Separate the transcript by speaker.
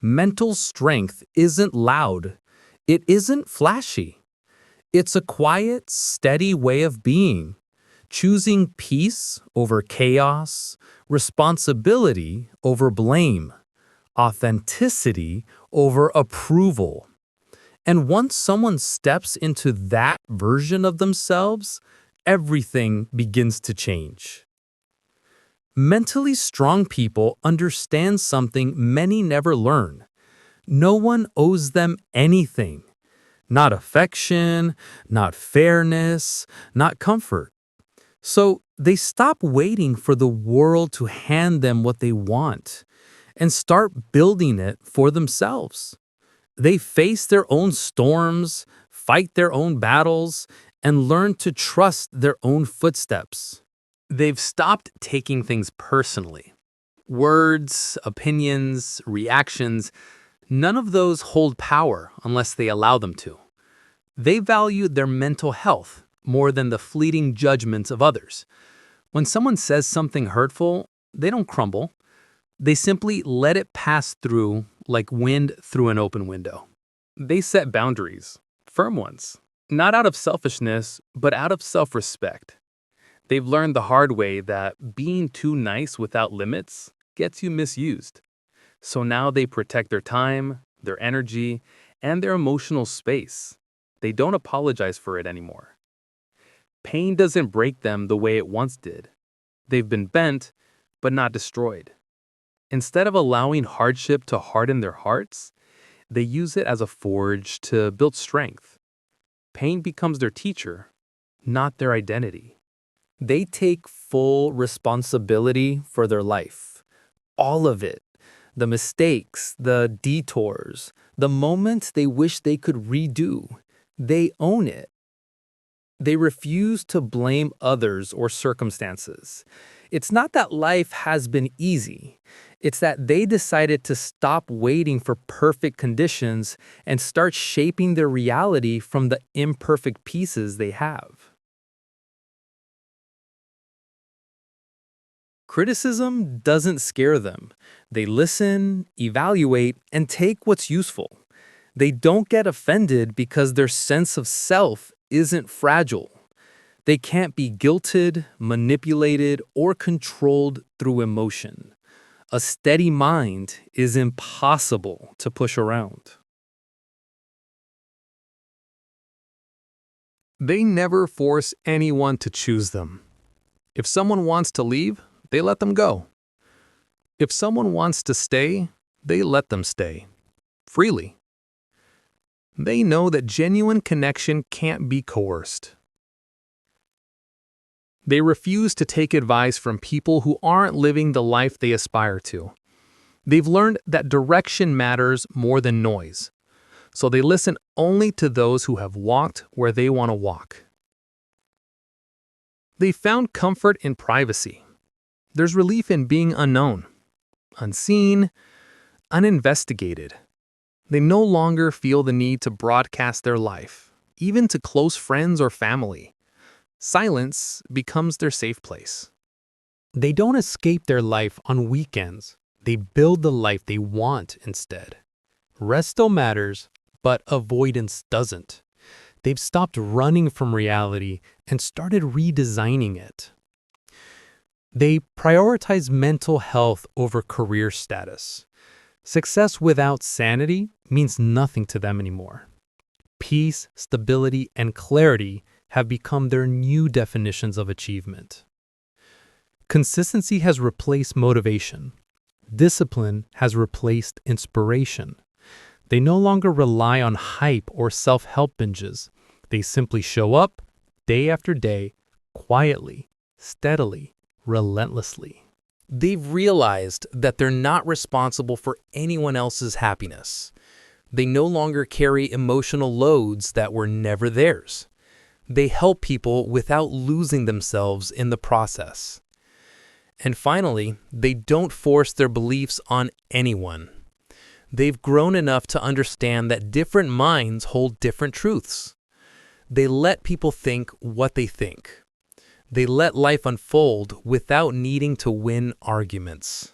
Speaker 1: Mental strength isn't loud. It isn't flashy. It's a quiet, steady way of being, choosing peace over chaos, responsibility over blame, authenticity over approval. And once someone steps into that version of themselves, everything begins to change. Mentally strong people understand something many never learn. No one owes them anything. Not affection, not fairness, not comfort. So they stop waiting for the world to hand them what they want and start building it for themselves. They face their own storms, fight their own battles, and learn to trust their own footsteps. They've stopped taking things personally. Words, opinions, reactions, none of those hold power unless they allow them to. They value their mental health more than the fleeting judgments of others. When someone says something hurtful, they don't crumble. They simply let it pass through like wind through an open window. They set boundaries, firm ones, not out of selfishness, but out of self-respect. They've learned the hard way that being too nice without limits gets you misused. So now they protect their time, their energy, and their emotional space. They don't apologize for it anymore. Pain doesn't break them the way it once did. They've been bent, but not destroyed. Instead of allowing hardship to harden their hearts, they use it as a forge to build strength. Pain becomes their teacher, not their identity. They take full responsibility for their life. All of it. The mistakes, the detours, the moments they wish they could redo. They own it. They refuse to blame others or circumstances. It's not that life has been easy. It's that they decided to stop waiting for perfect conditions and start shaping their reality from the imperfect pieces they have. Criticism doesn't scare them. They listen, evaluate, and take what's useful. They don't get offended because their sense of self isn't fragile. They can't be guilted, manipulated, or controlled through emotion. A steady mind is impossible to push around.
Speaker 2: They never force anyone to choose them. If someone wants to leave, they let them go. If someone wants to stay, they let them stay. Freely. They know that genuine connection can't be coerced. They refuse to take advice from people who aren't living the life they aspire to. They've learned that direction matters more than noise, so they listen only to those who have walked where they want to walk. They found comfort in privacy. There's relief in being unknown, unseen, uninvestigated. They no longer feel the need to broadcast their life, even to close friends or family. Silence becomes their safe place.
Speaker 1: They don't escape their life on weekends. They build the life they want instead. Rest still matters, but avoidance doesn't. They've stopped running from reality and started redesigning it. They prioritize mental health over career status. Success without sanity means nothing to them anymore. Peace, stability, and clarity have become their new definitions of achievement. Consistency has replaced motivation. Discipline has replaced inspiration. They no longer rely on hype or self-help binges. They simply show up day after day, quietly, steadily, relentlessly. They've realized that they're not responsible for anyone else's happiness. They no longer carry emotional loads that were never theirs. They help people without losing themselves in the process. And finally, they don't force their beliefs on anyone. They've grown enough to understand that different minds hold different truths. They let people think what they think. They let life unfold without needing to win arguments.